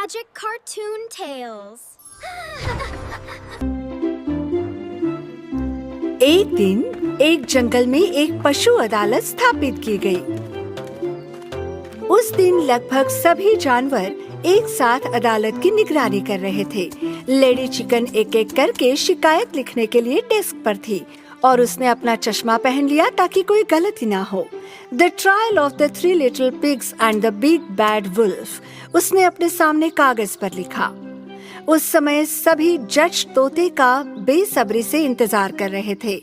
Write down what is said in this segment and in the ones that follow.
Magic Cartoon Tales. एक दिन एक जंगल में एक पशु अदालत स्थापित की गई। उस दिन लगभग सभी जानवर एक साथ अदालत की निगरानी कर रहे थे। लेडी चिकन एक एक करके शिकायत लिखने के लिए डेस्क पर थी और उसने अपना चश्मा पहन लिया ताकि कोई गलती ना हो। The trial of the 3 little pigs and the big bad wolf उसने अपने सामने कागज पर लिखा। उस समय सभी जज तोते का बेसब्री से इंतजार कर रहे थे,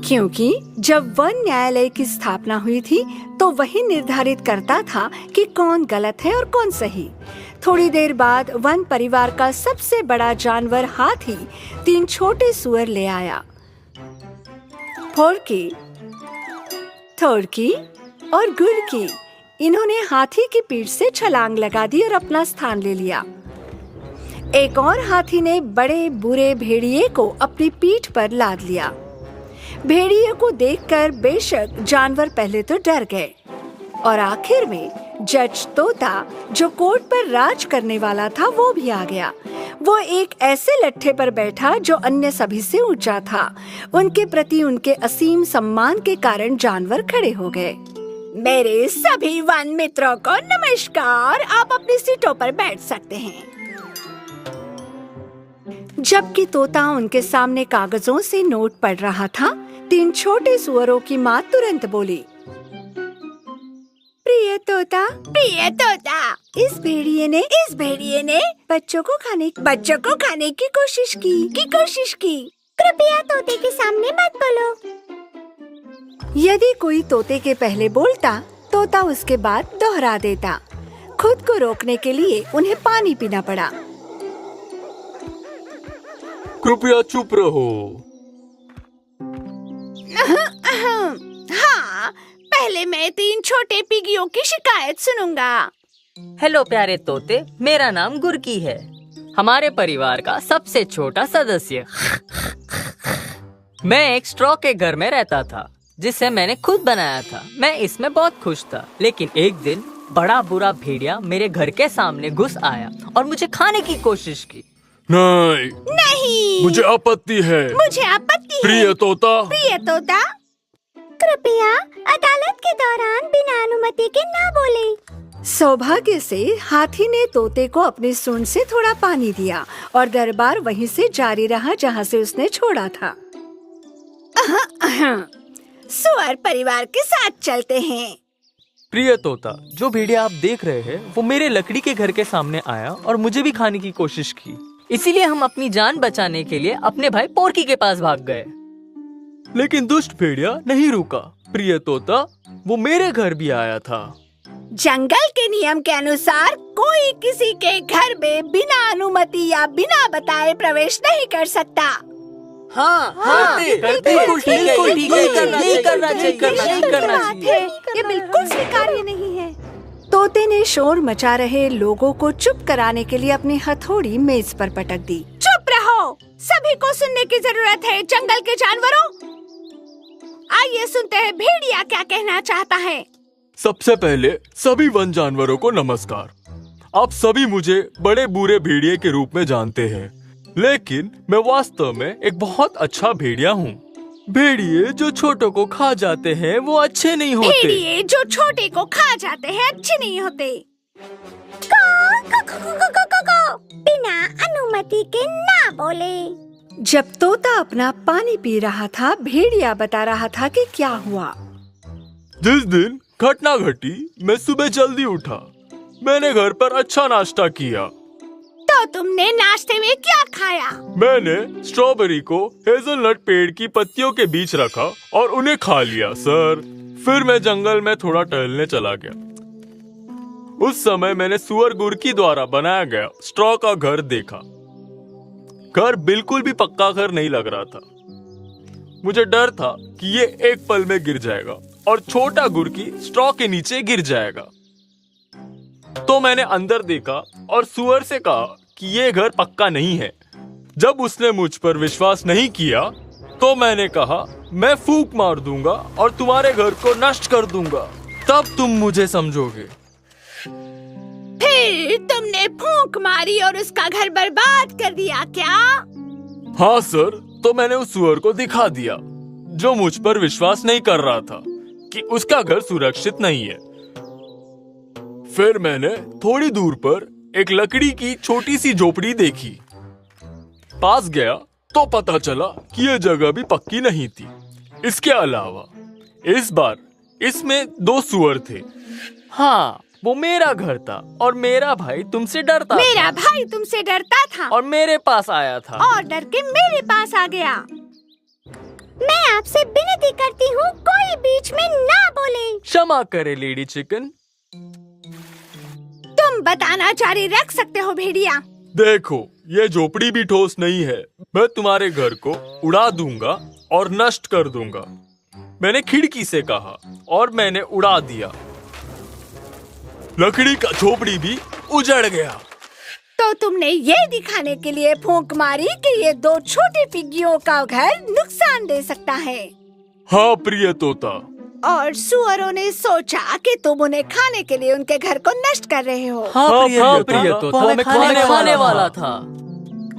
क्योंकि जब वन न्यायालय की स्थापना हुई थी तो वही निर्धारित करता था कि कौन गलत है और कौन सही। थोड़ी देर बाद वन परिवार का सबसे बड़ा जानवर हाथी 3 छोटे सुअर ले आया। फोर्की, थोरकी और गुरकी। इन्होंने हाथी की पीठ से छलांग लगा दी और अपना स्थान ले लिया। एक और हाथी ने बड़े बुरे भेड़िए को अपनी पीठ पर लाद लिया। भेड़िए को देखकर बेशक जानवर पहले तो डर गए और आखिर में जज तोता, जो कोर्ट पर राज करने वाला था, वो भी आ गया। वो एक ऐसे लट्ठे पर बैठा जो अन्य सभी से ऊंचा था। उनके प्रति उनके असीम सम्मान के कारण जानवर खड़े हो गए। मेरे सभी वन मित्रों को नमस्कार, आप अपनी सीटों पर बैठ सकते हैं। जबकि तोता उनके सामने कागजों से नोट पढ़ रहा था, 3 छोटे सुअरों की माँ तुरंत बोली, प्रिय तोता, इस भेड़िए ने बच्चों को खाने की कोशिश की। कृपया तोते के सामने मत बोलो। यदि कोई तोते के पहले बोलता, तोता उसके बाद दोहरा देता। खुद को रोकने के लिए उन्हें पानी पीना पड़ा। कृपया चुप रहो। हाँ, पहले मैं 3 छोटे पिगियों की शिकायत सुनूंगा। हेलो प्यारे तोते, मेरा नाम गुरकी है, हमारे परिवार का सबसे छोटा सदस्य। मैं एक स्ट्रॉ के घर में रहता था जिसे मैंने खुद बनाया था। मैं इसमें बहुत खुश था, लेकिन एक दिन बड़ा बुरा भेड़िया मेरे घर के सामने घुस आया और मुझे खाने की कोशिश की। नहीं, मुझे आपत्ति है। प्रिय तोता, कृपया अदालत के दौरान बिना अनुमति के ना बोले। सौभाग्य से हाथी ने तोते को अपनी सूंड से थोड़ा पानी दिया और दरबार वहीं से जारी रहा जहाँ से उसने छोड़ा था। सुअर परिवार के साथ चलते हैं। प्रिय तोता, जो भेड़िया आप देख रहे हैं वो मेरे लकड़ी के घर के सामने आया और मुझे भी खाने की कोशिश की। इसीलिए हम अपनी जान बचाने के लिए अपने भाई पोर्की के पास भाग गए। लेकिन दुष्ट भेड़िया नहीं रुका। प्रिय तोता, वो मेरे घर भी आया था। जंगल के नियम के अनुसार कोई किसी के घर में बिना अनुमति या बिना बताए प्रवेश नहीं कर सकता। हाँ, बिल्कुल ठीक है, नहीं करना चाहिए। ये बिल्कुल स्वीकार्य नहीं है। तोते ने शोर मचा रहे लोगों को चुप कराने के लिए अपनी हथौड़ी मेज पर पटक दी। चुप रहो, सभी को सुनने की जरूरत है। जंगल के जानवरों, आइए सुनते हैं भेड़िया क्या कहना चाहता है। सबसे पहले सभी वन जानवरों को नमस्कार। आप सभी मुझे बड़े बुरे भेड़िए के रूप में जानते हैं, लेकिन मैं वास्तव में एक बहुत अच्छा भेड़िया हूँ। भेड़िए जो छोटों को खा जाते हैं वो अच्छे नहीं होते। भेड़िए जो छोटे को खा जाते हैं अच्छे नहीं होते। बिना अनुमति के ना बोले। जब तोता अपना पानी पी रहा था, भेड़िया बता रहा था कि क्या हुआ। जिस दिन घटना घटी, मैं सुबह जल्दी उठा। मैंने घर पर अच्छा नाश्ता किया। तो तुमने नाश्ते में क्या खाया? मैंने स्ट्रॉबेरी को हेजलनट पेड़ की पत्तियों के बीच रखा और उन्हें खा लिया सर। फिर मैं जंगल में थोड़ा टहलने चला गया। उस समय मैंने सुअर गुरकी द्वारा बनाया गया स्ट्रॉ का घर देखा। घर बिल्कुल भी पक्का घर नहीं लग रहा था। मुझे डर था कि ये एक पल में गिर जाएगा और छोटा गुरकी स्ट्रॉ के नीचे गिर जाएगा। तो मैंने अंदर देखा और सुअर से कहा कि ये घर पक्का नहीं है। जब उसने मुझ पर विश्वास नहीं किया तो मैंने कहा, मैं फूंक मार दूंगा और तुम्हारे घर को नष्ट कर दूंगा, तब तुम मुझे समझोगे। फिर तुमने फूंक मारी और उसका घर बर्बाद कर दिया क्या? हाँ सर, तो मैंने उस सुअर को दिखा दिया जो मुझ पर विश्वास नहीं कर रहा था कि उसका घर सुरक्षित नहीं है। फिर मैंने थोड़ी दूर पर एक लकड़ी की छोटी सी झोपड़ी देखी। पास गया तो पता चला कि यह जगह भी पक्की नहीं थी। इसके अलावा इस बार इसमें 2 सुअर थे। हाँ, वो मेरा घर था और मेरा भाई तुमसे डरता मेरा भाई तुमसे डरता था और मेरे पास आया था। और डर के मेरे पास आ गया। मैं आपसे विनती करती हूँ, कोई बीच में ना बोले। क्षमा करे लेडी चिकन। तुम बताना जारी रख सकते हो भेड़िया। देखो, ये झोपड़ी भी ठोस नहीं है। मैं तुम्हारे घर को उड़ा दूंगा और नष्ट कर दूंगा। मैंने खिड़की से कहा और मैंने उड़ा दिया। लकड़ी का झोपड़ी भी उजड़ गया। तो तुमने ये दिखाने के लिए फूंक मारी कि ये 2 छोटे पिग्गियों का घर नुकसान दे सकता है। हाँ प्रिय तोता। और सुअरों ने सोचा कि तुम उन्हें खाने के लिए उनके घर को नष्ट कर रहे हो। हाँ प्रिय तोता, वो हमें खाने वाला था।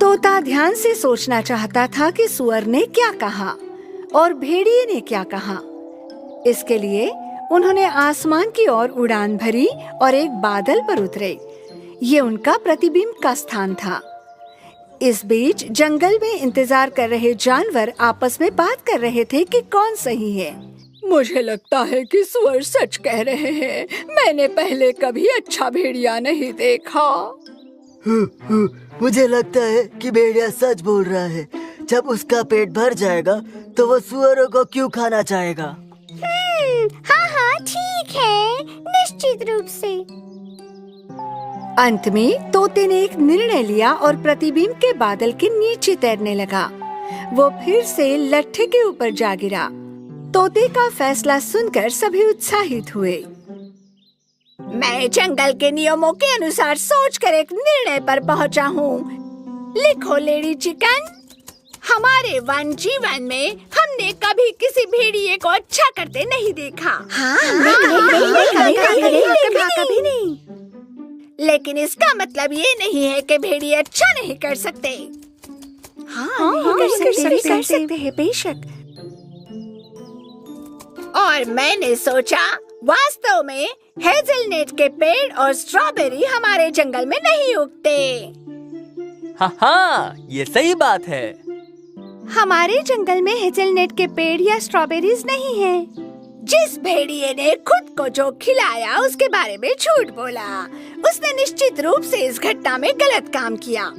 तोता ध्यान से सोचना चाहता था कि सुअर ने क्या कहा और भेड़िए ने क्या कहा। इसके लिए उन्होंने आसमान की ओर उड़ान भरी और एक बादल पर उतरे। ये उनका प्रतिबिंब का स्थान था। इस बीच जंगल में इंतजार कर रहे जानवर आपस में बात कर रहे थे कि कौन सही है। मुझे लगता है कि सुअर सच कह रहे हैं। मैंने पहले कभी अच्छा भेड़िया नहीं देखा। मुझे लगता है कि भेड़िया सच बोल रहा है। जब उसका पेट भर जाएगा तो वो सुअरों को क्यों खाना चाहेगा? हाँ ठीक है, निश्चित रूप से। अंत में तोते ने एक निर्णय लिया और प्रतिबिंब के बादल के नीचे तैरने लगा। वो फिर से लट्ठे के ऊपर जा गिरा। तोते का फैसला सुनकर सभी उत्साहित हुए। मैं जंगल के नियमों के अनुसार सोचकर एक निर्णय पर पहुंचा हूँ। लिखो लेडी चिकन, हमारे वन जीवन में हमने कभी किसी भेड़िए को अच्छा करते नहीं देखा। कभी नहीं। लेकिन इसका मतलब ये नहीं है कि भेड़िए अच्छा नहीं कर सकते। कर सकते हैं बेशक। और मैंने सोचा, वास्तव में हेज़लनट के पेड़ और स्ट्रॉबेरी हमारे जंगल में नहीं उगते। हाँ, ये सही बात है। हमारे जंगल में हेज़लनट के पेड़ या स्ट्रॉबेरीज नहीं है। जिस भेड़िए ने खुद को जो खिलाया उसके बारे में झूठ बोला, उसने निश्चित रूप से इस घटना में गलत काम किया।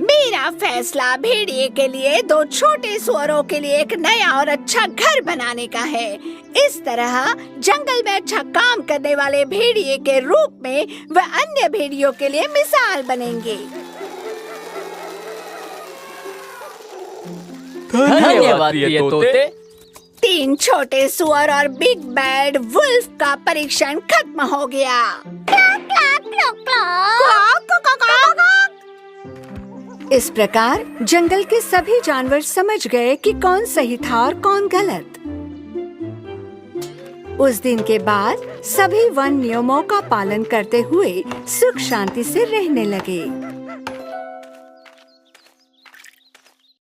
मेरा फैसला भेड़िए के लिए 2 छोटे सुअरों के लिए एक नया और अच्छा घर बनाने का है। इस तरह जंगल में अच्छा काम करने वाले भेड़िए के रूप में वह अन्य भेड़ियों के लिए मिसाल बनेंगे। धन्यवाद प्रिय तोते। 3 छोटे सुअर और बिग बैड वुल्फ का परीक्षण खत्म हो गया। इस प्रकार जंगल के सभी जानवर समझ गए कि कौन सही था और कौन गलत। उस दिन के बाद सभी वन नियमों का पालन करते हुए सुख शांति से रहने लगे।